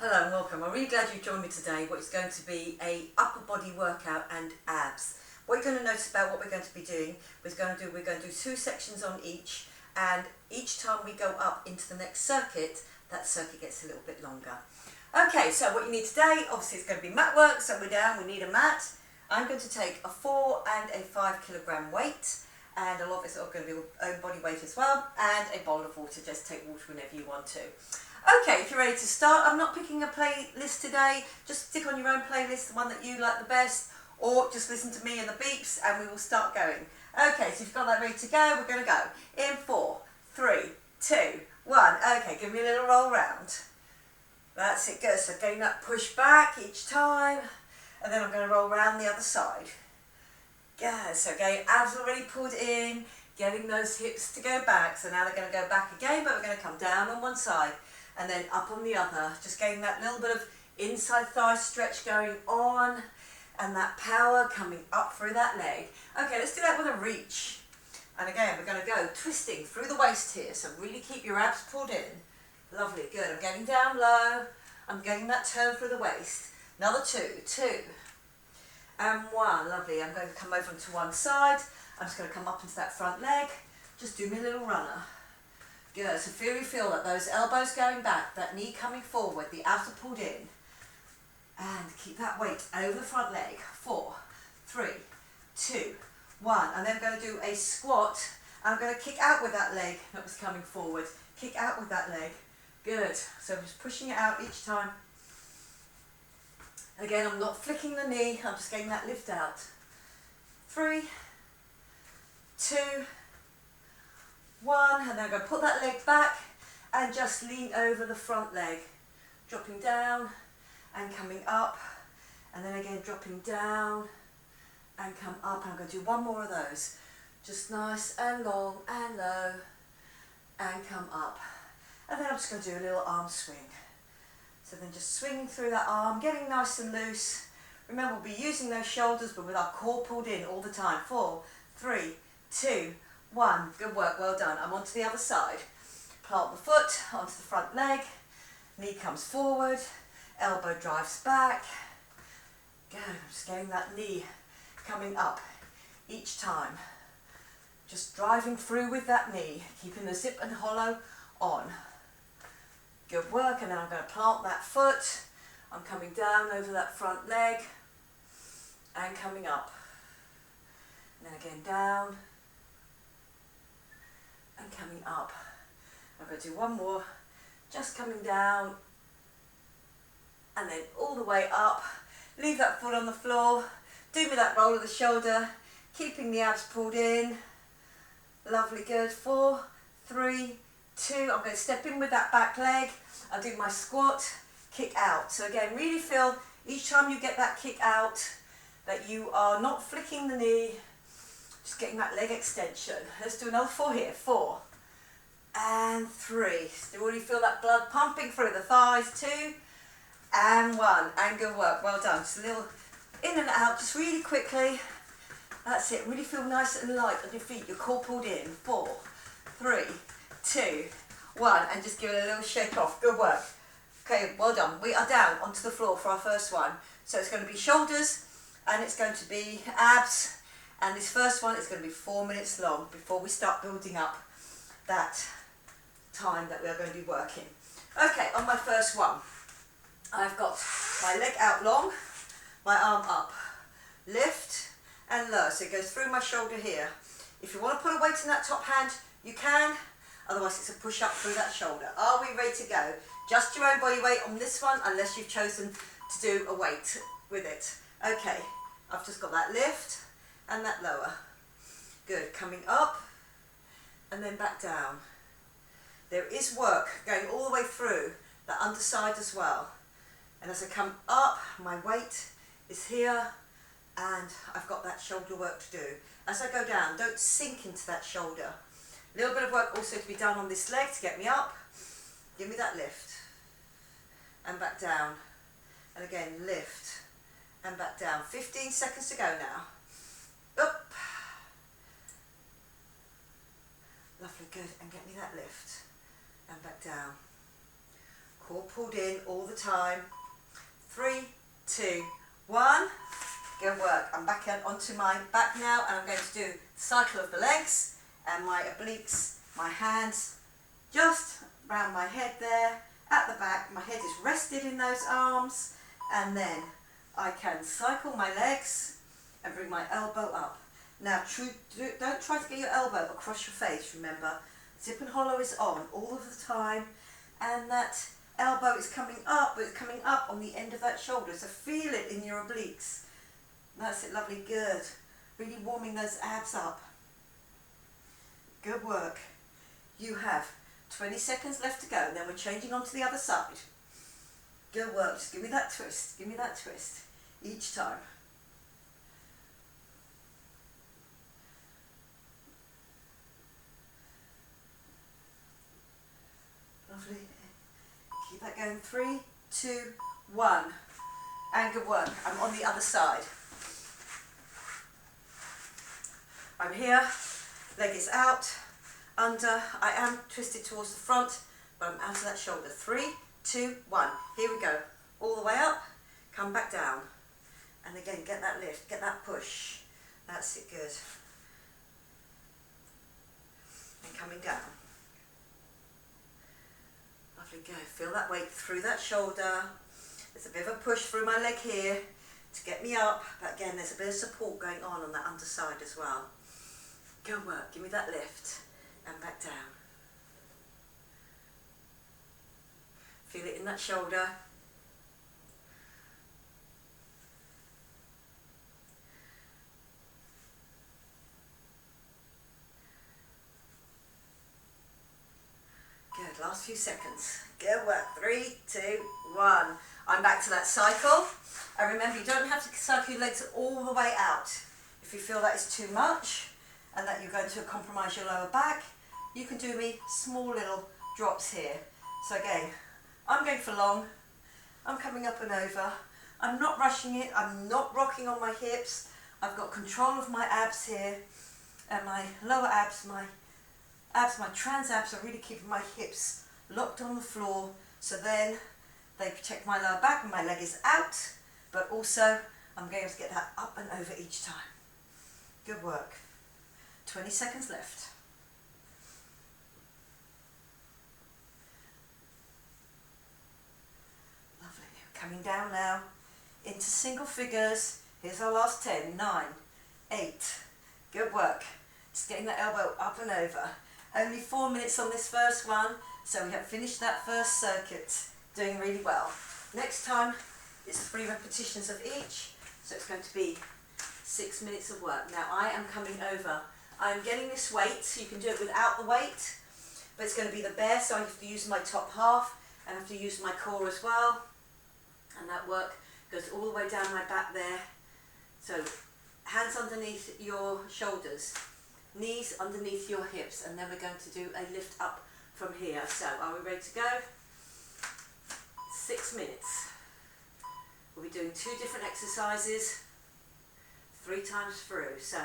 Hello and welcome. I'm really glad you joined me today. What is going to be a upper body workout and abs. What you're going to notice about what we're going to be doing, we're going to do 2 sections on each, and each time we go up into the next circuit, that circuit gets a little bit longer. Okay, so what you need today, obviously it's going to be mat work, so we're down, we need a mat. I'm going to take a 4 and a 5 kilogram weight, and a lot of it's going to be own body weight as well, and a bowl of water. Just take water whenever you want to. Okay, if you're ready to start, I'm not picking a playlist today, just stick on your own playlist, the one that you like the best, or just listen to me and the beeps and we will start going. Okay, so if you've got that ready to go, we're going to go in 4, 3, 2, 1. Okay, give me a little roll round. That's it, good. So getting that push back each time, and then I'm going to roll round the other side. Good, so again, abs already pulled in, getting those hips to go back, so now they're going to go back again, but we're going to come down on one side and then up on the other, just getting that little bit of inside thigh stretch going on, and that power coming up through that leg. Okay, let's do that with a reach. And again, we're going to go twisting through the waist here, so really keep your abs pulled in. Lovely, good. I'm getting down low, I'm getting that turn through the waist. Another 2, 2, and 1. Lovely. I'm going to come over to one side. I'm just going to come up into that front leg. Just do me a little runner. Good. So feel that those elbows going back, that knee coming forward, the abs are pulled in. And keep that weight over the front leg. 4, 3, 2, 1. And then I'm going to do a squat. I'm going to kick out with that leg that was coming forward. Kick out with that leg. Good. So I'm just pushing it out each time. Again, I'm not flicking the knee, I'm just getting that lift out. 3, 2, 1, and then I'm going to put that leg back and just lean over the front leg. Dropping down and coming up, and then again dropping down and come up. And I'm going to do one more of those. Just nice and long and low and come up. And then I'm just going to do a little arm swing. So then just swinging through that arm, getting nice and loose. Remember, we'll be using those shoulders, but with our core pulled in all the time. 4, 3, 2, 1. Good work, well done. I'm onto the other side. Plant the foot onto the front leg. Knee comes forward. Elbow drives back. Good, I'm just getting that knee coming up each time. Just driving through with that knee, keeping the zip and hollow on. Good work, and then I'm going to plant that foot. I'm coming down over that front leg and coming up. And then again down and coming up. I'm going to do one more, just coming down and then all the way up. Leave that foot on the floor. Do me that roll of the shoulder, keeping the abs pulled in. Lovely, good. 4, 3, 2. I'm going to step in with that back leg. I'll do my squat, kick out. So again, really feel each time you get that kick out that you are not flicking the knee, just getting that leg extension. Let's do another 4 here. 4 and 3. Still already feel that blood pumping through the thighs. 2 and 1. And good work. Well done. Just a little in and out, just really quickly. That's it. Really feel nice and light on your feet. Your core pulled in. 4, 3, 2, 1, and just give it a little shake off. Good work. Okay, well done. We are down onto the floor for our first one. So it's going to be shoulders and it's going to be abs, and this first one is going to be 4 minutes long before we start building up that time that we are going to be working. Okay, on my first one, I've got my leg out long, my arm up, lift and lower, so it goes through my shoulder here. If you want to put a weight in that top hand, you can. Otherwise it's a push up through that shoulder. Are we ready to go? Just your own body weight on this one, unless you've chosen to do a weight with it. Okay, I've just got that lift and that lower. Good, coming up and then back down. There is work going all the way through the underside as well. And as I come up, my weight is here and I've got that shoulder work to do. As I go down, don't sink into that shoulder. A little bit of work also to be done on this leg to get me up. Give me that lift and back down, and again lift and back down. 15 seconds to go now. Up. Lovely, good, and get me that lift and back down. Core pulled in all the time. 3, 2, 1. Good work. I'm back onto my back now, and I'm going to do the cycle of the legs and my obliques, my hands just round my head there at the back. My head is rested in those arms, and then I can cycle my legs and bring my elbow up. Now don't try to get your elbow across your face, remember. Zip and hollow is on all of the time, and that elbow is coming up, but it's coming up on the end of that shoulder, so feel it in your obliques. That's it, lovely, good. Really warming those abs up. Good work. You have 20 seconds left to go, and then we're changing on to the other side. Good work, just give me that twist, each time. Lovely. Keep that going. 3, 2, 1. And good work. I'm on the other side. I'm here, leg is out, under. I am twisted towards the front, but I'm out of that shoulder. 3, 2, 1. Here we go. All the way up, come back down. And again, get that lift, get that push. That's it, good. And coming down. Lovely, go. Feel that weight through that shoulder. There's a bit of a push through my leg here to get me up, but again, there's a bit of support going on that underside as well. Good work, give me that lift, and back down. Feel it in that shoulder. Good, last few seconds. Good work, 3, 2, 1. I'm back to that cycle. And remember, you don't have to cycle your legs all the way out. If you feel that is too much, and that you're going to compromise your lower back, you can do me small little drops here. So again, I'm going for long, I'm coming up and over, I'm not rushing it, I'm not rocking on my hips, I've got control of my abs here, and my lower abs, my trans abs are really keeping my hips locked on the floor, so then they protect my lower back and my leg is out, but also I'm going to get that up and over each time. Good work. 20 seconds left. Lovely. Coming down now into single figures. Here's our last 10. 9, 8. Good work. Just getting that elbow up and over. Only 4 minutes on this first one, so we have finished that first circuit. Doing really well. Next time is 3 repetitions of each, so it's going to be 6 minutes of work. Now I am coming over. I'm getting this weight, so you can do it without the weight, but it's going to be the bare, so I have to use my top half, and I have to use my core as well, and that work goes all the way down my back there. So hands underneath your shoulders, knees underneath your hips, and then we're going to do a lift up from here. So are we ready to go? 6 minutes. We'll be doing 2 different exercises, 3 times through. So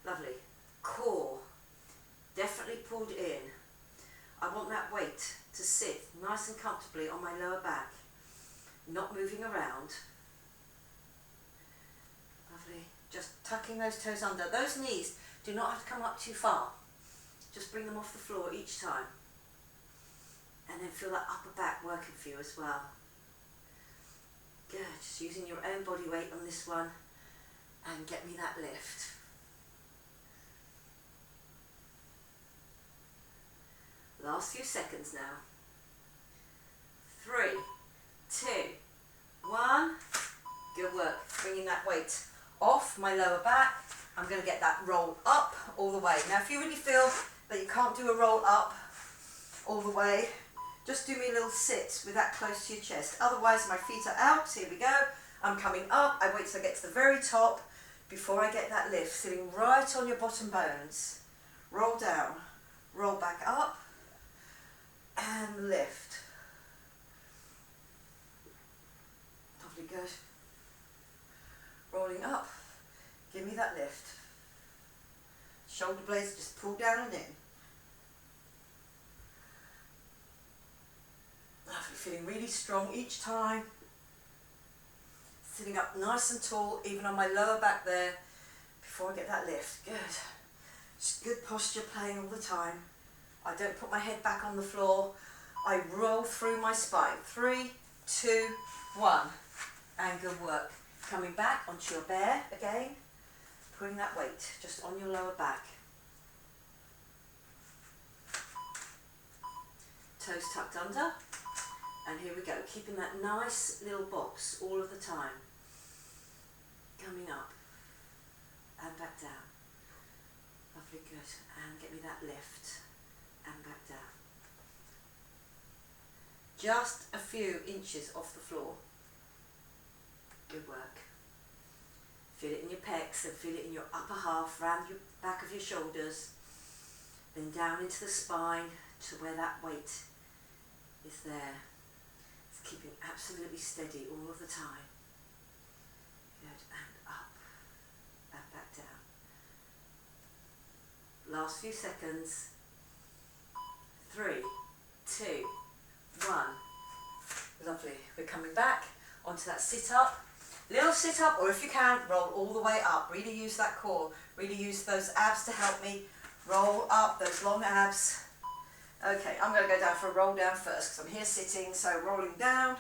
lovely. Core definitely pulled in. I want that weight to sit nice and comfortably on my lower back, not moving around. Lovely. Just tucking those toes under. Those knees do not have to come up too far. Just bring them off the floor each time. And then feel that upper back working for you as well. Good. Just using your own body weight on this one, and get me that lift. Last few seconds now. 3, 2, 1. Good work. Bringing that weight off my lower back. I'm going to get that roll up all the way. Now if you really feel that you can't do a roll up all the way, just do me a little sit with that close to your chest. Otherwise my feet are out. Here we go. I'm coming up. I wait till I get to the very top before I get that lift. Sitting right on your bottom bones. Roll down. Roll back up. And lift. Lovely, good. Rolling up. Give me that lift. Shoulder blades just pull down and in. Lovely. feeling really strong each time. Sitting up nice and tall, even on my lower back there, before I get that lift. Good. Just good posture playing all the time. I don't put my head back on the floor. I roll through my spine. 3, 2, 1. And good work. Coming back onto your bear again. Putting that weight just on your lower back. Toes tucked under. And here we go. Keeping that nice little box all of the time. Coming up. And back down. Lovely, good. And get me that lift. And back down. Just a few inches off the floor. Good work. Feel it in your pecs and feel it in your upper half, round your back of your shoulders. Then down into the spine to where that weight is there. It's keeping absolutely steady all of the time. Good. And up. And back down. Last few seconds. 3, 2, 1. Lovely. We're coming back onto that sit up. Little sit up, or if you can, roll all the way up. Really use that core. Really use those abs to help me. Roll up those long abs. Okay, I'm going to go down for a roll down first because I'm here sitting. So rolling down,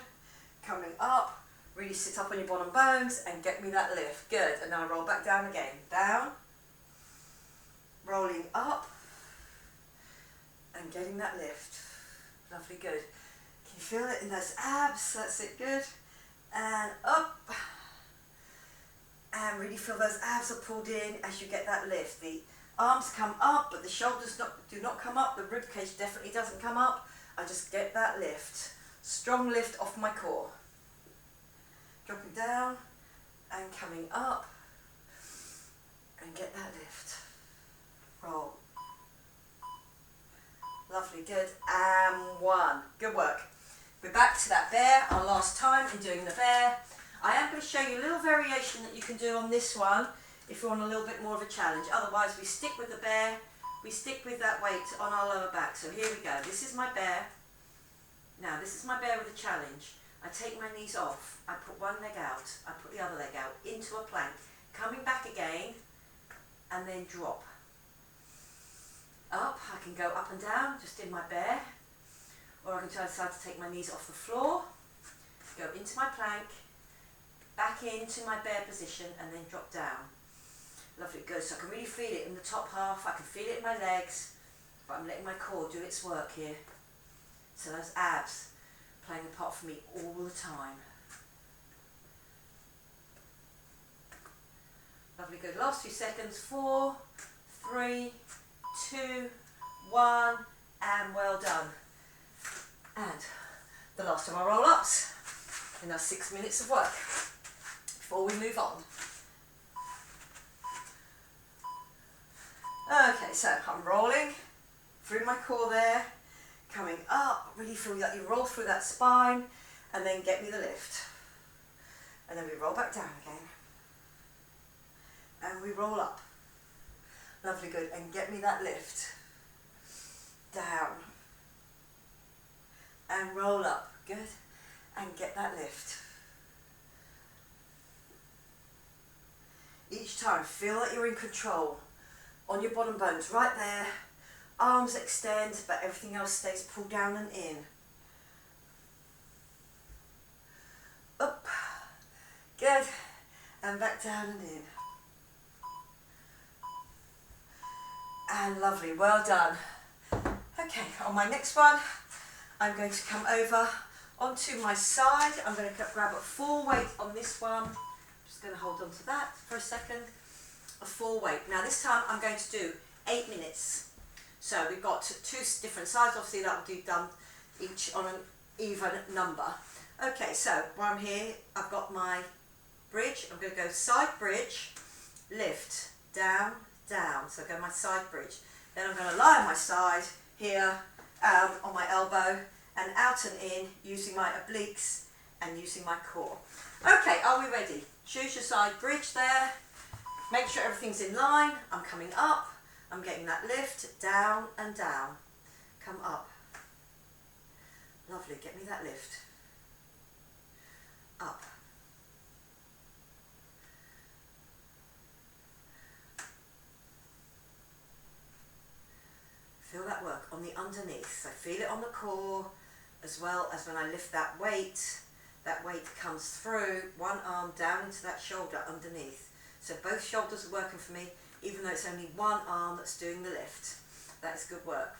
coming up. Really sit up on your bottom bones and get me that lift. Good. And now roll back down again. Down. Rolling up. And getting that lift. Lovely, good. Can you feel it in those abs? That's it, good. And up. And really feel those abs are pulled in as you get that lift. The arms come up, but the shoulders do not come up. The rib cage definitely doesn't come up. I just get that lift. Strong lift off my core. Dropping down and coming up. And get that lift. Roll. Lovely, good. And 1. Good work. We're back to that bear, our last time in doing the bear. I am going to show you a little variation that you can do on this one if you want a little bit more of a challenge. Otherwise, we stick with the bear, we stick with that weight on our lower back. So here we go. This is my bear. Now, this is my bear with a challenge. I take my knees off. I put one leg out. I put the other leg out into a plank. Coming back again and then drop. Up. I can go up and down just in my bear. Or I can decide to take my knees off the floor, go into my plank, back into my bear position and then drop down. Lovely, good. So I can really feel it in the top half, I can feel it in my legs, but I'm letting my core do its work here. So those abs playing a part for me all the time. Lovely, good. Last few seconds. 4, 3, 2, 1, and well done. And the last of our roll-ups in our 6 minutes of work before we move on. Okay, so I'm rolling through my core there, coming up, really feel that you roll through that spine and then get me the lift. And then we roll back down again. And we roll up. Lovely, good. And get me that lift. Down. And roll up, good, and get that lift. Each time, feel that you're in control on your bottom bones, right there. Arms extend, but everything else stays pulled down and in. Up, good, and back down and in. And lovely, well done. Okay, on my next one, I'm going to come over onto my side. I'm going to grab a full weight on this one. I'm just going to hold on to that for a second. A full weight. Now this time I'm going to do 8 minutes. So we've got 2 different sides. Obviously that will be done each on an even number. Okay, so while I'm here, I've got my bridge. I'm going to go side bridge, lift, down, down. So I go my side bridge. Then I'm going to lie on my side here, on my elbow and out and in using my obliques and using my core. Okay, are we ready? Choose your side bridge there. Make sure everything's in line. I'm coming up. I'm getting that lift, down and down. Come up. Lovely, get me that lift. Up. Feel that work on the underneath. So feel it on the core as well as when I lift that weight comes through one arm down into that shoulder underneath. So both shoulders are working for me, even though it's only one arm that's doing the lift. That is good work.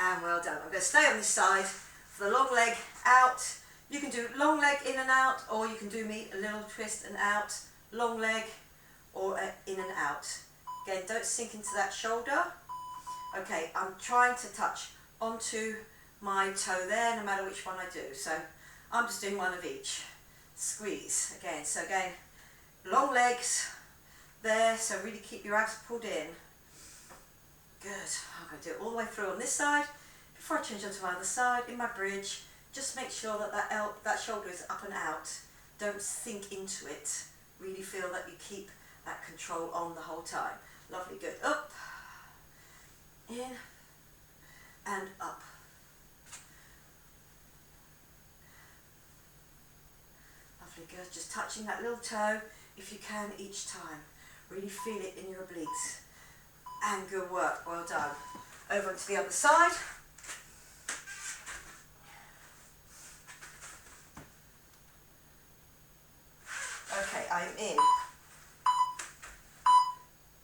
And well done. I'm going to stay on this side for the long leg out. You can do long leg in and out, or you can do me a little twist and out, long leg or in and out. Again, don't sink into that shoulder. Okay, I'm trying to touch onto my toe there, no matter which one I do. So I'm just doing one of each. Squeeze again. So again, long legs there, so really keep your abs pulled in. Good. I'm going to do it all the way through on this side. Before I change onto my other side, in my bridge, just make sure that that shoulder is up and out. Don't sink into it. Really feel that you keep that control on the whole time. Lovely, good. Up, in, and up. Lovely, good. Just touching that little toe, if you can, each time. Really feel it in your obliques. And good work, well done. Over to the other side. Okay, I'm in.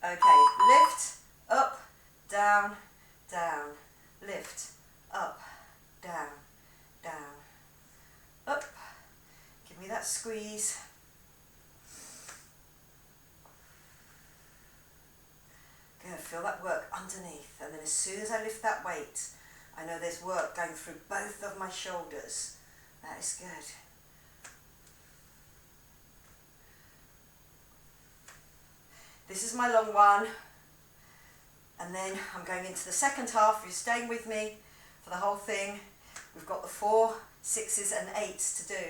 Okay, lift, up, down, down, lift, up, down, down, up. Give me that squeeze. Good, feel that work underneath, and then as soon as I lift that weight, I know there's work going through both of my shoulders. That is good. This is my long one, and then I'm going into the second half. You're staying with me for the whole thing. We've got the 4, 6s and 8s to do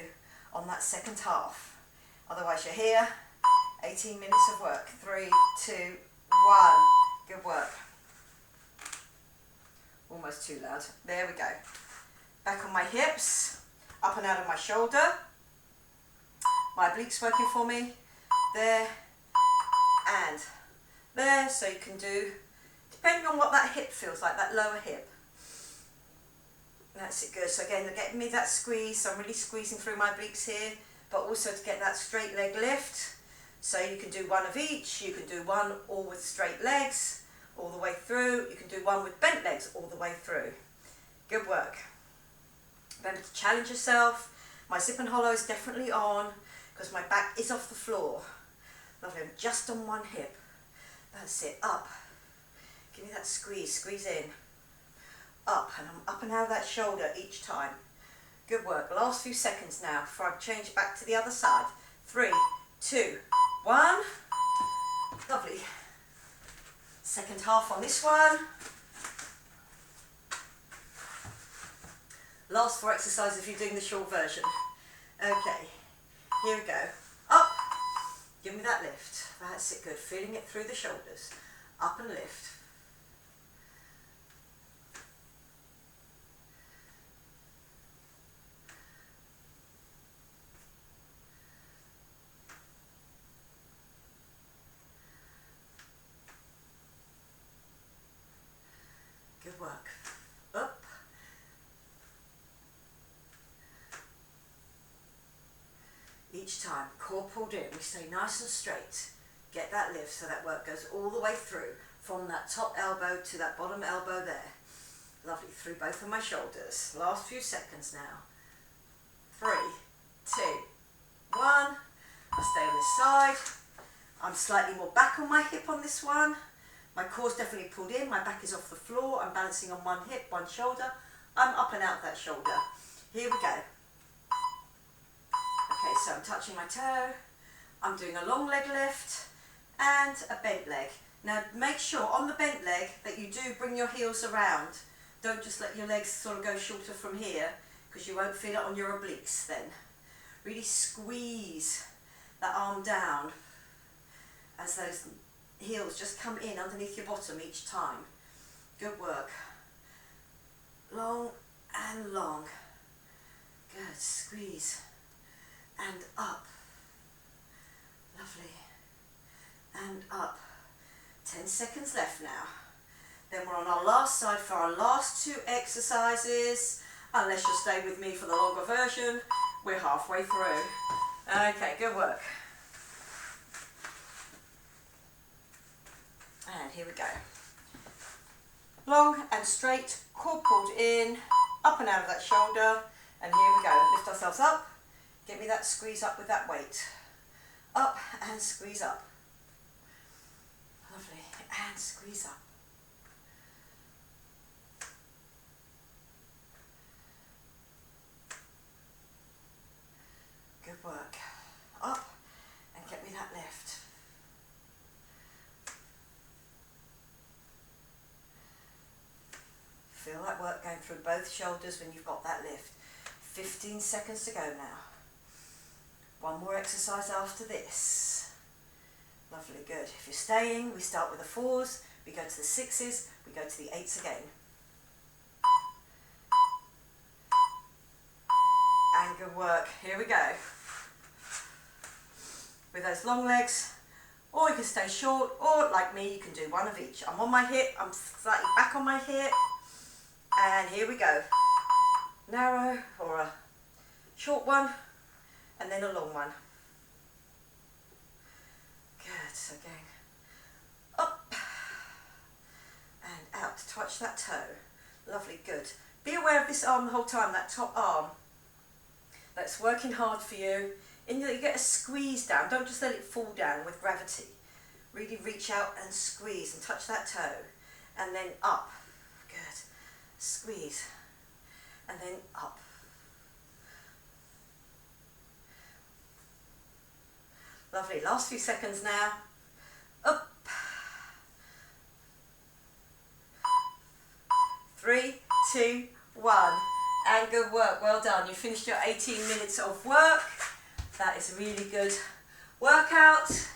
on that second half. Otherwise you're here, 18 minutes of work. 3, 2, 1. Good work. Almost too loud. There we go. Back on my hips, up and out of my shoulder. My obliques working for me. There and there. So you can do, depending on what that hip feels like, that lower hip. That's it, good. So again, they're getting me that squeeze. So I'm really squeezing through my obliques here, but also to get that straight leg lift. So you can do one of each. You can do one all with straight legs all the way through. You can do one with bent legs all the way through. Good work. Remember to challenge yourself. My zip and hollow is definitely on because my back is off the floor. Lovely, I'm just on one hip. That's it, up. Give me that squeeze, squeeze in. Up, and I'm up and out of that shoulder each time. Good work. Last few seconds now before I change back to the other side. 3, 2, 1. Lovely. Second half on this one. Last 4 exercises if you're doing the short version. Okay, here we go. Up. Give me that lift. That's it, good. Feeling it through the shoulders. Up and lift. Good work. Up. Each time, core pulled in, we stay nice and straight. Get that lift so that work goes all the way through, from that top elbow to that bottom elbow there. Lovely, through both of my shoulders. Last few seconds now. 3, 2, 1. I stay on this side. I'm slightly more back on my hip on this one. My core's definitely pulled in, my back is off the floor. I'm balancing on one hip, one shoulder. I'm up and out that shoulder. Here we go. Okay, so I'm touching my toe, I'm doing a long leg lift and a bent leg. Now make sure on the bent leg that you do bring your heels around. Don't just let your legs sort of go shorter from here because you won't feel it on your obliques then. Really squeeze that arm down as those heels just come in underneath your bottom each time. Good work. Long and long. Good. Squeeze and up. Lovely. And up. 10 seconds left now. Then we're on our last side for our last 2 exercises. Unless you'll stay with me for the longer version, we're halfway through. Okay, good work. And here we go. Long and straight, core pulled in, up and out of that shoulder. And here we go. Lift ourselves up. Get me that squeeze up with that weight. Up and squeeze up. Lovely. And squeeze up. Good work. Up and get me that lift. Feel that work going through both shoulders when you've got that lift. 15 seconds to go now. One more exercise after this. Lovely, good. If you're staying, we start with the 4s, we go to the 6s, we go to the 8s again. And good work. Here we go. With those long legs, or you can stay short, or like me, you can do one of each. I'm on my hip, I'm slightly back on my hip, and here we go. Narrow, or a short one, and then a long one. Good, so going up, and out, touch that toe. Lovely, good. Be aware of this arm the whole time, that top arm. That's working hard for you. And you get a squeeze down, don't just let it fall down with gravity. Really reach out and squeeze and touch that toe. And then up. Good. Squeeze. And then up. Lovely. Last few seconds now. Up. 3, 2, 1. And good work. Well done. You finished your 18 minutes of work. That is a really good workout.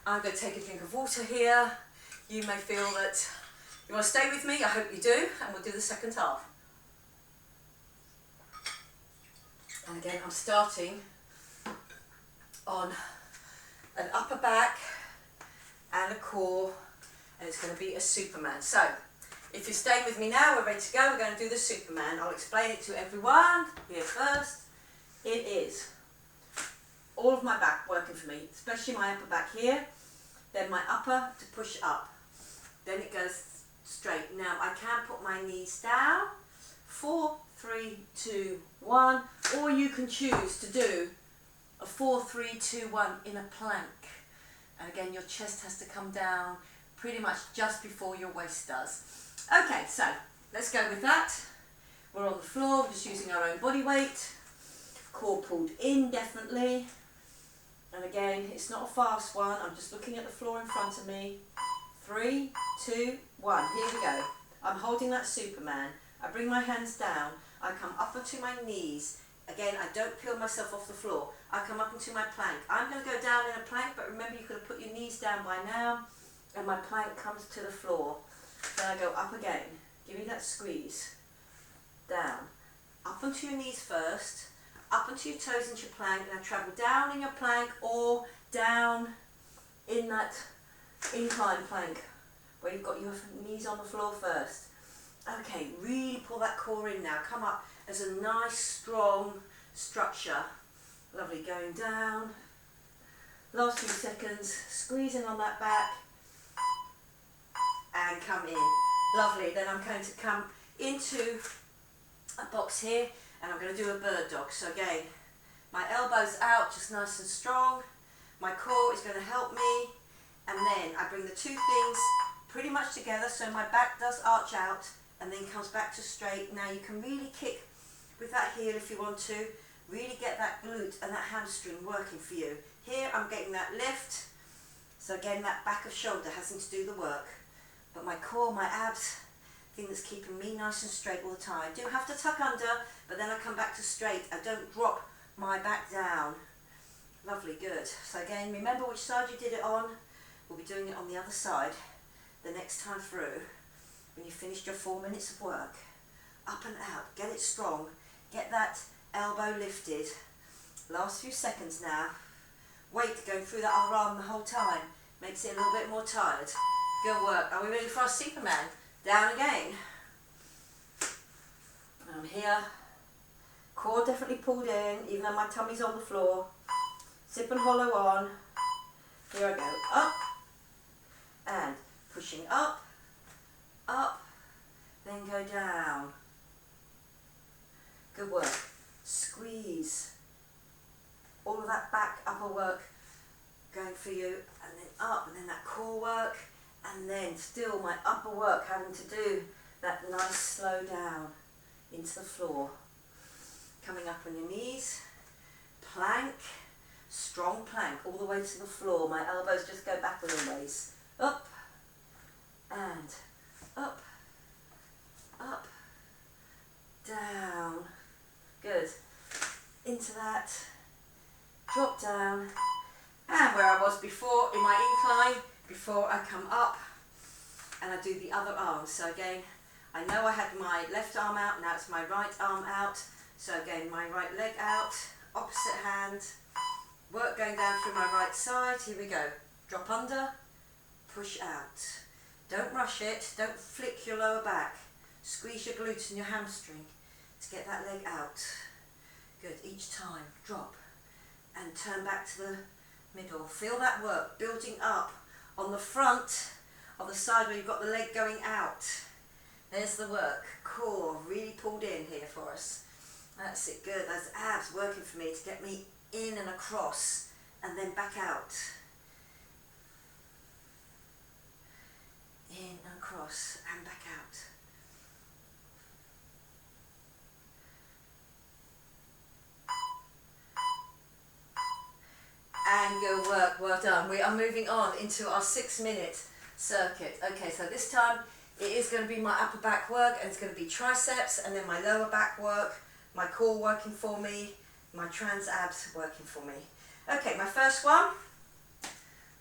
I'm going to take a drink of water here. You may feel that you want to stay with me. I hope you do. And we'll do the second half. And again, I'm starting on an upper back and a core. And it's going to be a Superman. So, if you stay with me now, we're ready to go. We're going to do the Superman. I'll explain it to everyone. Here first. It is all of my back working for me, especially my upper back here, then my upper to push up, then it goes straight. Now I can put my knees down, 4, 3, 2, 1, or you can choose to do a 4, 3, 2, 1 in a plank. And again, your chest has to come down pretty much just before your waist does. Okay, so let's go with that. We're on the floor, we're just using our own body weight, core pulled in definitely. And again, it's not a fast one, I'm just looking at the floor in front of me. 3, 2, 1, here we go. I'm holding that Superman. I bring my hands down, I come up onto my knees. Again, I don't peel myself off the floor. I come up into my plank. I'm going to go down in a plank, but remember you could have put your knees down by now. And my plank comes to the floor. Then I go up again. Give me that squeeze. Down. Up onto your knees first. Up onto your toes into your plank, and I travel down in your plank or down in that incline plank where you've got your knees on the floor first. Okay, really pull that core in now. Come up as a nice strong structure. Lovely, going down. Last few seconds, squeezing on that back and come in. Lovely, then I'm going to come into a box here. And I'm going to do a bird dog. So again, my elbows out, just nice and strong. My core is going to help me. And then I bring the two things pretty much together so my back does arch out and then comes back to straight. Now you can really kick with that heel if you want to. Really get that glute and that hamstring working for you. Here I'm getting that lift. So again, that back of shoulder hasn't to do the work. But my core, my abs, thing that's keeping me nice and straight all the time. I do have to tuck under, but then I come back to straight. I don't drop my back down. Lovely, good. So again, remember which side you did it on. We'll be doing it on the other side the next time through. When you've finished your 4 minutes of work, up and out, get it strong, get that elbow lifted. Last few seconds now. Weight going through that other arm the whole time makes it a little bit more tired. Good work. Are we ready for our Superman? Down again. I'm here. Core definitely pulled in, even though my tummy's on the floor. Zip and hollow on. Here I go. Up. And pushing up. Up. Then go down. Good work. Squeeze. All of that back upper work going for you. And then up. And then that core work. And then still my upper work having to do that nice slow down into the floor. Coming up on your knees, plank, strong plank all the way to the floor. My elbows just go back a little ways. Up and up, up, down. Good. Into that, drop down, and where I was before in my incline, before I come up and I do the other arm. So again, I know I had my left arm out, now it's my right arm out. So again, my right leg out, opposite hand, work going down through my right side. Here we go. Drop under, push out. Don't rush it, don't flick your lower back. Squeeze your glutes and your hamstring to get that leg out. Good, each time, drop and turn back to the middle. Feel that work building up on the front of the side where you've got the leg going out. There's the work. Core really pulled in here for us. That's it, good. Those abs working for me to get me in and across and then back out. In and across and back out. And good work, well done. We are moving on into our 6-minute circuit. Okay, so this time it is going to be my upper back work and it's going to be triceps and then my lower back work. My core working for me, my trans abs working for me. Okay, my first one,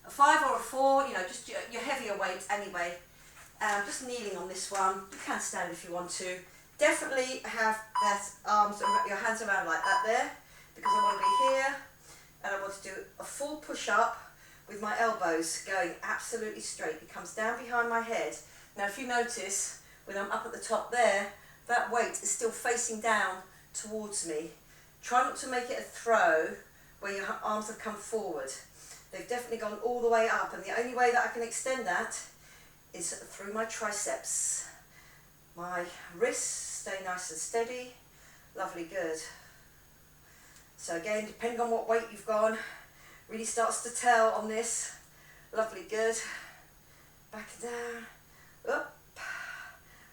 a 5 or a 4, you know, just your heavier weight anyway. Just kneeling on this one. You can stand if you want to. Definitely have that your hands around like that there, because I want to be here and I want to do a full push up with my elbows going absolutely straight. It comes down behind my head. Now if you notice, when I'm up at the top there, that weight is still facing down towards me. Try not to make it a throw where your arms have come forward. They've definitely gone all the way up, and the only way that I can extend that is through my triceps. My wrists stay nice and steady. Lovely, good. So again, depending on what weight you've gone, really starts to tell on this. Lovely, good. Back and down, up.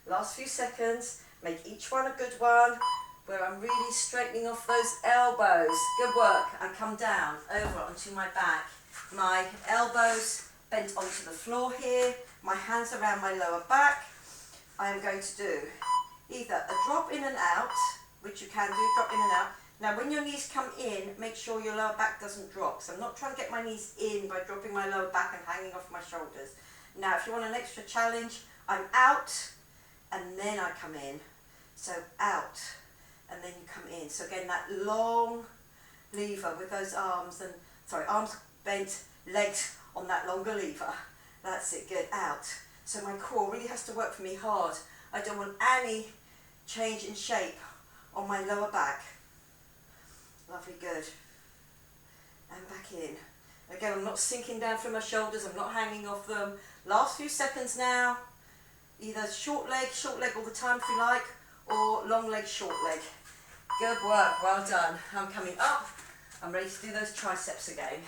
Last few seconds, make each one a good one, where I'm really straightening off those elbows. Good work. I come down over onto my back. My elbows bent onto the floor here. My hands around my lower back. I am going to do either a drop in and out, which you can do, drop in and out. Now when your knees come in, make sure your lower back doesn't drop. So I'm not trying to get my knees in by dropping my lower back and hanging off my shoulders. Now if you want an extra challenge, I'm out and then I come in. So out. And then you come in. So again, that long lever with those arms and, arms bent, legs on that longer lever. That's it, good, out. So my core really has to work for me hard. I don't want any change in shape on my lower back. Lovely, good. And back in. Again, I'm not sinking down through my shoulders, I'm not hanging off them. Last few seconds now. Either short leg all the time if you like, or long leg, short leg. Good work, well done. I'm coming up. I'm ready to do those triceps again.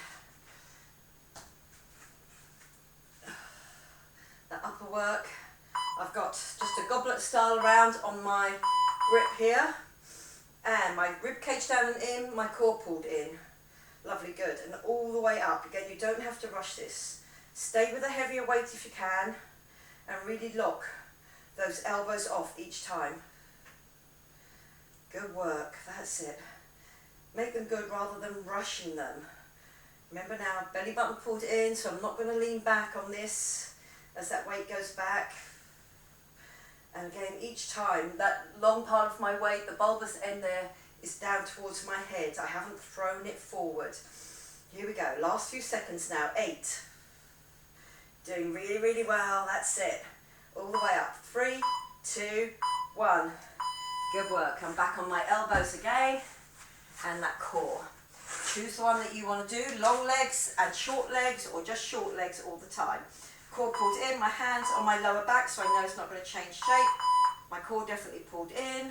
The upper work. I've got just a goblet style round on my grip here. And my rib cage down and in, my core pulled in. Lovely, good. And all the way up. Again, you don't have to rush this. Stay with a heavier weight if you can. And really lock those elbows off each time. Good work, that's it. Make them good rather than rushing them. Remember now, belly button pulled in, so I'm not going to lean back on this as that weight goes back. And again, each time, that long part of my weight, the bulbous end there, is down towards my head. I haven't thrown it forward. Here we go, last few seconds now, 8. Doing really, really well, that's it. All the way up, 3, 2, 1. Good work, I'm back on my elbows again, and that core. Choose the one that you want to do, long legs and short legs, or just short legs all the time. Core pulled in, my hands on my lower back, so I know it's not going to change shape. My core definitely pulled in.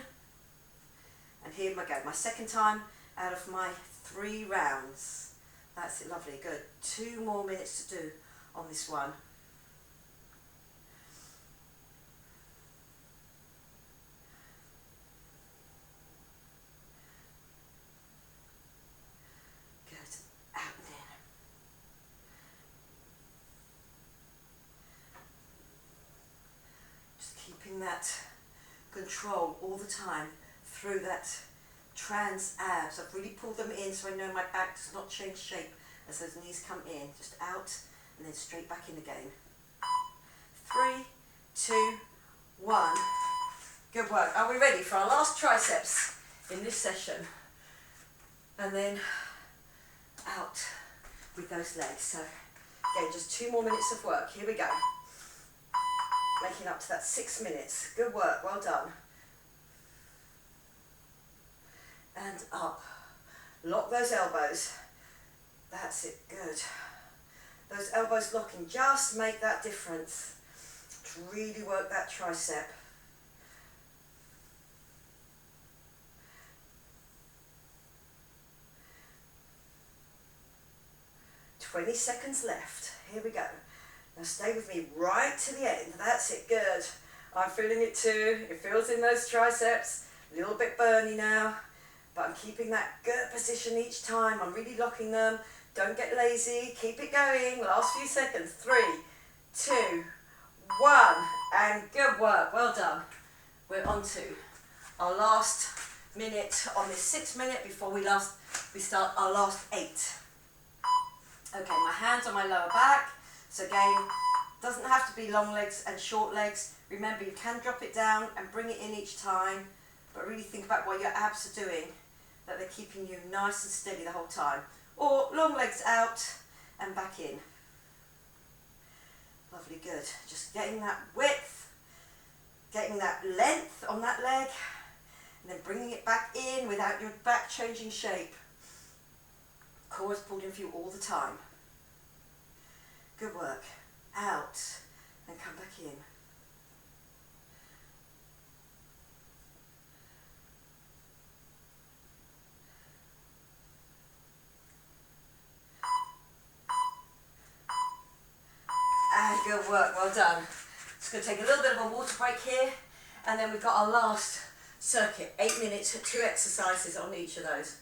And here we go, my second time out of my 3 rounds. That's it, lovely, good. 2 more minutes to do on this one. That control all the time through that trans abs. I've really pulled them in so I know my back does not change shape as those knees come in. Just out and then straight back in again. 3, 2, 1. Good work. Are we ready for our last triceps in this session? And then out with those legs. So again, just 2 more minutes of work. Here we go. Making up to that 6 minutes. Good work, well done. And up. Lock those elbows. That's it, good. Those elbows locking just make that difference. To really work that tricep. "20 seconds left. Here we go. Now stay with me right to the end. That's it, good. I'm feeling it too. It feels in those triceps. A little bit burny now, but I'm keeping that good position each time. I'm really locking them. Don't get lazy. Keep it going. Last few seconds. 3, 2, 1. And good work. Well done. We're on to our last minute on this 6 minute before we start our last 8. Okay, my hands on my lower back. So again, doesn't have to be long legs and short legs. Remember, you can drop it down and bring it in each time, but really think about what your abs are doing, that they're keeping you nice and steady the whole time. Or long legs out and back in. Lovely, good. Just getting that width, getting that length on that leg, and then bringing it back in without your back changing shape. Core is pulled in for you all the time. Good work. Out and come back in. And good work, well done. Just going to take a little bit of a water break here, and then we've got our last circuit, 8 minutes, 2 exercises on each of those.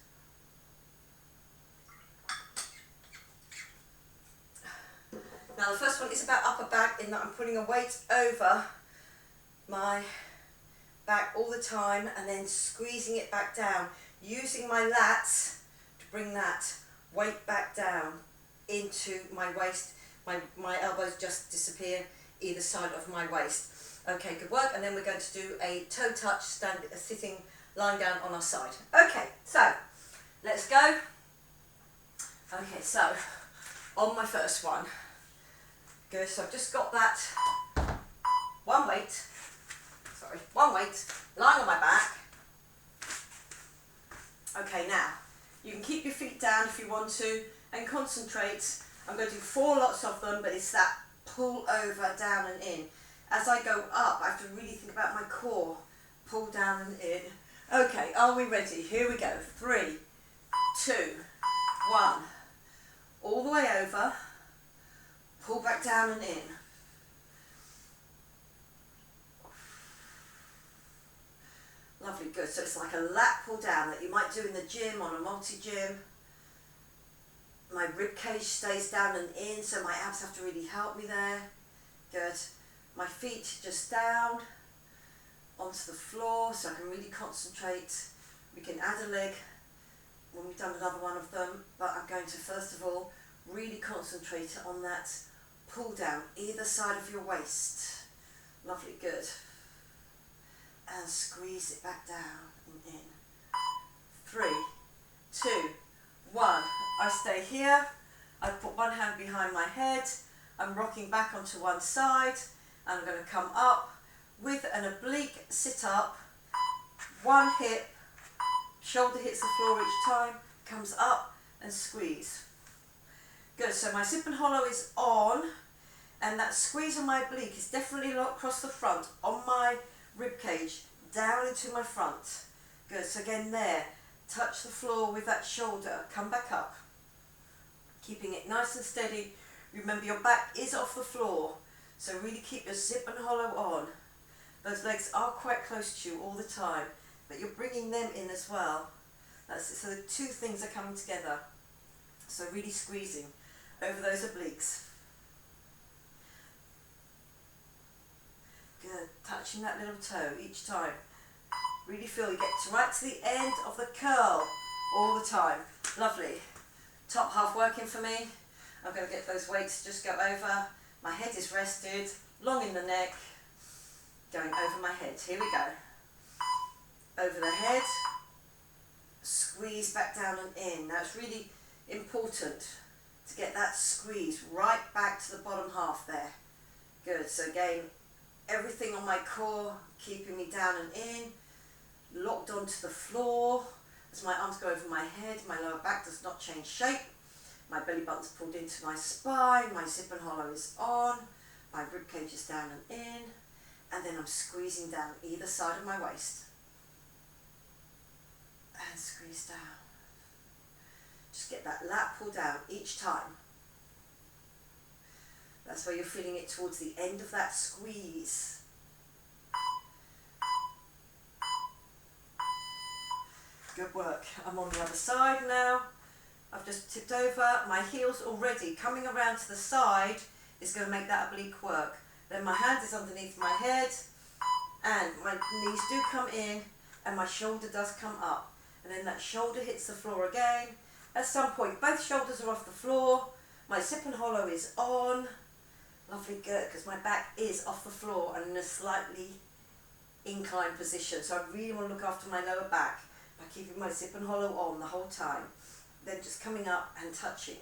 Now the first one is about upper back, in that I'm putting a weight over my back all the time and then squeezing it back down, using my lats to bring that weight back down into my waist. My elbows just disappear either side of my waist. Okay, good work. And then we're going to do a toe touch, sitting, lying down on our side. Okay, so let's go. Okay, so on my first one. Good, so I've just got that one weight lying on my back. Okay, now you can keep your feet down if you want to and concentrate. I'm going to do 4 lots of them, but it's that pull over, down and in. As I go up, I have to really think about my core. Pull down and in. Okay, are we ready? Here we go. 3, 2, 1. All the way over. Pull back down and in. Lovely, good. So it's like a lat pull down that you might do in the gym, on a multi-gym. My rib cage stays down and in, so my abs have to really help me there. Good. My feet just down onto the floor, so I can really concentrate. We can add a leg when we've done another one of them, but I'm going to first of all Really concentrate on that pull down either side of your waist. Lovely, good. And squeeze it back down and in. 3, 2, 1. I stay here. I put one hand behind my head. I'm rocking back onto one side. I'm going to come up with an oblique sit up. One hip, shoulder hits the floor each time, comes up and squeeze. Good, so my zip and hollow is on, and that squeeze on my oblique is definitely across the front, on my rib cage, down into my front. Good, so again there, touch the floor with that shoulder, come back up. Keeping it nice and steady. Remember your back is off the floor, so really keep your zip and hollow on. Those legs are quite close to you all the time, but you're bringing them in as well. That's it. So the two things are coming together. So really squeezing over those obliques. Good, touching that little toe each time. Really feel you get right to the end of the curl all the time. Lovely. Top half working for me. I'm going to get those weights, just go over. My head is rested, long in the neck, going over my head. Here we go. Over the head, squeeze back down and in. Now it's really important to get that squeeze right back to the bottom half there. Good, so again, everything on my core, keeping me down and in, locked onto the floor. As my arms go over my head, my lower back does not change shape. My belly button's pulled into my spine, my zip and hollow is on, my rib cage is down and in, and then I'm squeezing down either side of my waist. And squeeze down. Just get that lat pull down each time. That's where you're feeling it towards the end of that squeeze. Good work. I'm on the other side now. I've just tipped over. My heels already coming around to the side is going to make that oblique work. Then my hand is underneath my head and my knees do come in and my shoulder does come up. And then that shoulder hits the floor again. At some point, both shoulders are off the floor. My zip and hollow is on. Lovely, good, because my back is off the floor and in a slightly inclined position. So I really want to look after my lower back by keeping my zip and hollow on the whole time. Then just coming up and touching.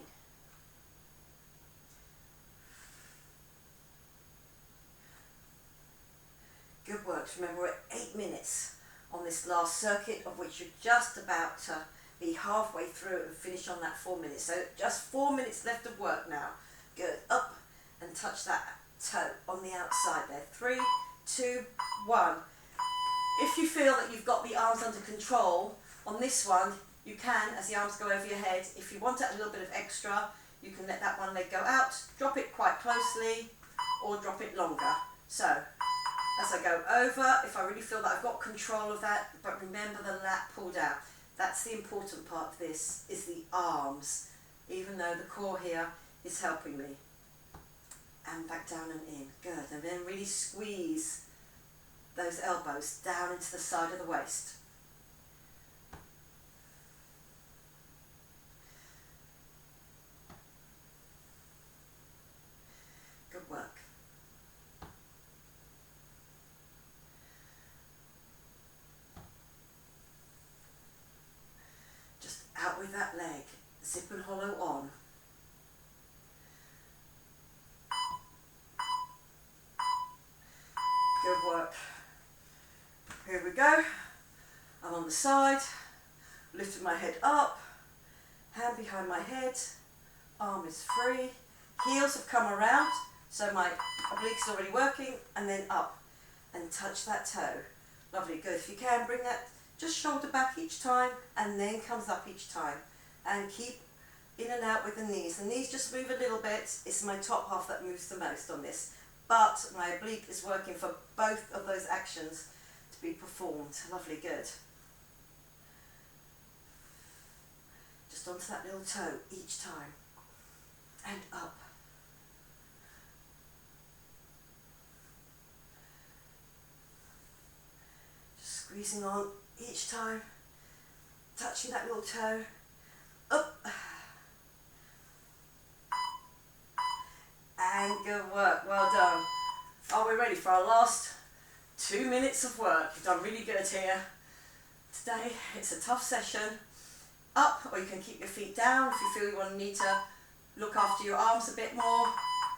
Good work. Remember, we're at 8 minutes on this last circuit, of which you're just about to be halfway through and finish on that 4 minutes. So just 4 minutes left of work now. Good. Up and touch that toe on the outside there. 3, 2, 1. If you feel that you've got the arms under control on this one, you can, as the arms go over your head. If you want a little bit of extra, you can let that one leg go out, drop it quite closely, or drop it longer. So, as I go over, if I really feel that I've got control of that, but remember the lat pull down. That's the important part of this, is the arms, even though the core here is helping me. And back down and in. Good. And then really squeeze those elbows down into the side of the waist. Good work. Just out with that leg, zip and hollow on. Good work. Here we go. I'm on the side, lifting my head up, hand behind my head, arm is free, heels have come around, so my obliques are already working, and then up and touch that toe. Lovely, good. If you can, bring that just shoulder back each time and then comes up each time. And keep in and out with the knees. The knees just move a little bit. It's my top half that moves the most on this. But my oblique is working for both of those actions to be performed. Lovely, good. Just onto that little toe each time. And up. Just squeezing on each time. Touching that little toe. Up. good work, well done. Are we ready for our last 2 minutes of work? You've done really good here. Today it's a tough session. Up, or you can keep your feet down if you feel you need to look after your arms a bit more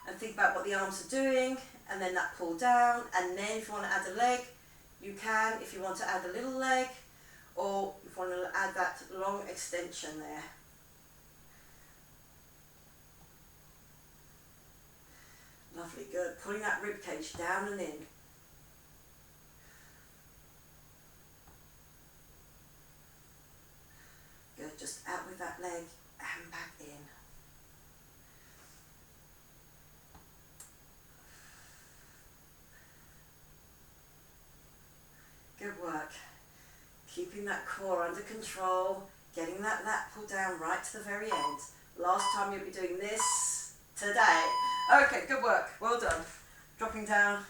and think about what the arms are doing, and then that pull down, and then if you want to add a leg, you can. If you want to add a little leg, or if you want to add that long extension there. Lovely, good. Pulling that rib cage down and in. Good, just out with that leg and back in. Good work. Keeping that core under control, getting that lat pull down right to the very end. Last time you'll be doing this today. Okay, good work, well done. Dropping down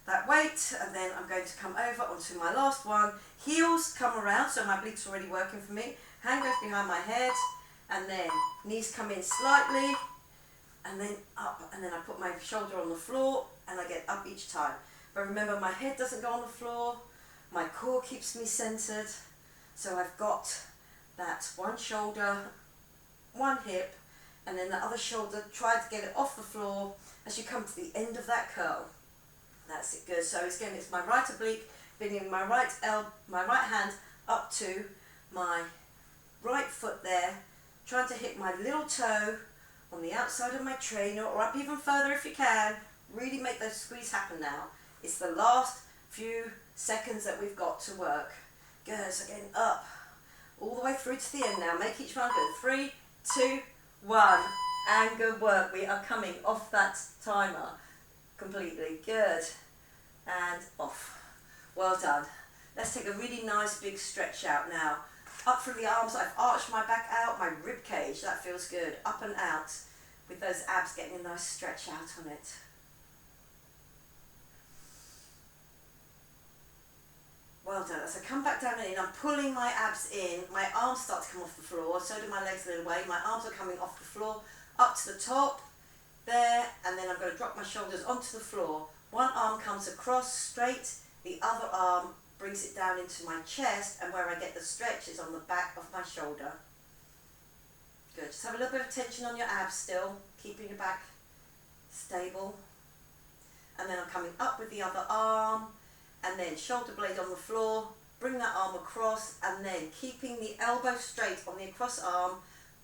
that weight, and then I'm going to come over onto my last one. Heels come around, so my obliques are already working for me. Hand goes behind my head, and then knees come in slightly, and then up, and then I put my shoulder on the floor, and I get up each time. But remember, my head doesn't go on the floor, my core keeps me centered, so I've got that one shoulder, one hip, and then the other shoulder, try to get it off the floor as you come to the end of that curl. That's it, good. So again, it's my right oblique, bringing my right hand up to my right foot there, trying to hit my little toe on the outside of my trainer, or up even further if you can. Really make those squeeze happen now. It's the last few seconds that we've got to work. Good, so again, up, all the way through to the end now. Make each one good. 3, 2, 1, and good work. We are coming off that timer completely. Good, and off. Well done. Let's take a really nice big stretch out now. Up through the arms, I've arched my back out, my rib cage, that feels good. Up and out, with those abs getting a nice stretch out on it. Well done. As I come back down and in, I'm pulling my abs in, my arms start to come off the floor, so do my legs a little way. My arms are coming off the floor, up to the top, there, and then I'm going to drop my shoulders onto the floor. One arm comes across straight, the other arm brings it down into my chest, and where I get the stretch is on the back of my shoulder. Good. Just have a little bit of tension on your abs still, keeping your back stable. And then I'm coming up with the other arm, and then shoulder blade on the floor, bring that arm across, and then keeping the elbow straight on the across arm,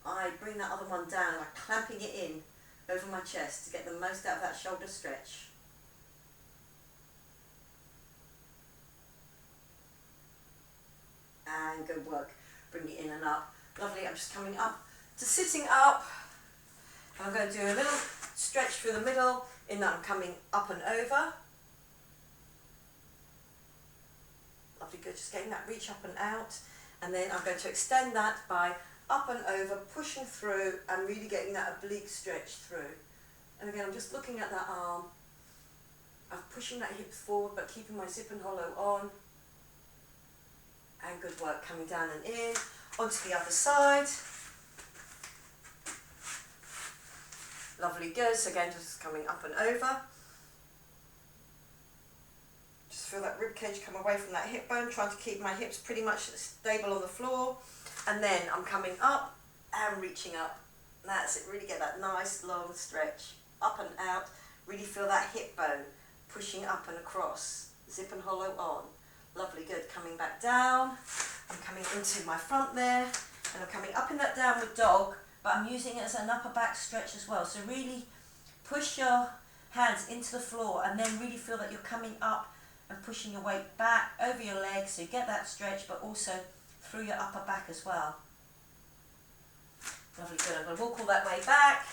I bring that other one down by clamping it in over my chest to get the most out of that shoulder stretch. And good work. Bring it in and up. Lovely. I'm just coming up to sitting up. I'm going to do a little stretch through the middle in that I'm coming up and over. Lovely, good. Just getting that reach up and out. And then I'm going to extend that by up and over, pushing through and really getting that oblique stretch through. And again, I'm just looking at that arm. I'm pushing that hip forward but keeping my zip and hollow on. And good work, coming down and in, onto the other side. Lovely, good. So again, just coming up and over. Just feel that rib cage come away from that hip bone, trying to keep my hips pretty much stable on the floor. And then I'm coming up and reaching up. That's it, really get that nice long stretch. Up and out, really feel that hip bone pushing up and across. Zip and hollow on. Lovely, good. Coming back down. I'm coming into my front there, and I'm coming up in that downward dog, but I'm using it as an upper back stretch as well. So really push your hands into the floor, and then really feel that you're coming up and pushing your weight back over your legs, so you get that stretch, but also through your upper back as well. Lovely, good. I'm going to walk all that way back.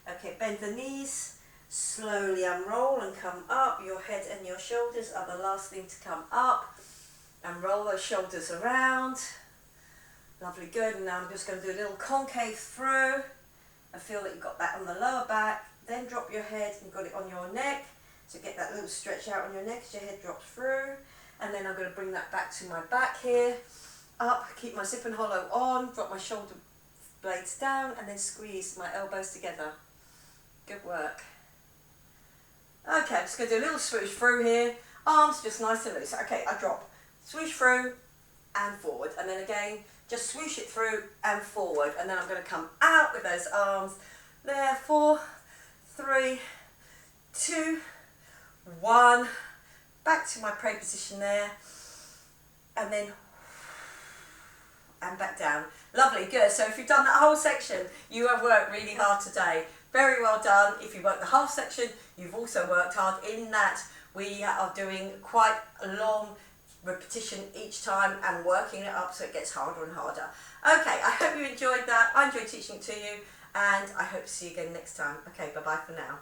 Okay, bend the knees. Slowly unroll and come up. Your head and your shoulders are the last thing to come up. And roll those shoulders around. Lovely, good. And now I'm just going to do a little concave through. And feel that you've got that on the lower back. Then drop your head and got it on your neck. So get that little stretch out on your neck as your head drops through. And then I'm going to bring that back to my back here. Up, keep my zip and hollow on. Drop my shoulder blades down and then squeeze my elbows together. Good work. just going to do a little swoosh through here. Arms just nice and loose. Okay, I drop. Swoosh through and forward. And then again, just swoosh it through and forward. And then I'm going to come out with those arms. There, 4, 3, 2, 1. Back to my pray position there. And then and back down. Lovely, good. So if you've done that whole section, you have worked really hard today. Very well done. If you worked the whole section, you've also worked hard in that we are doing quite a long repetition each time and working it up so it gets harder and harder. Okay, I hope you enjoyed that. I enjoyed teaching it to you and I hope to see you again next time. Okay, bye-bye for now.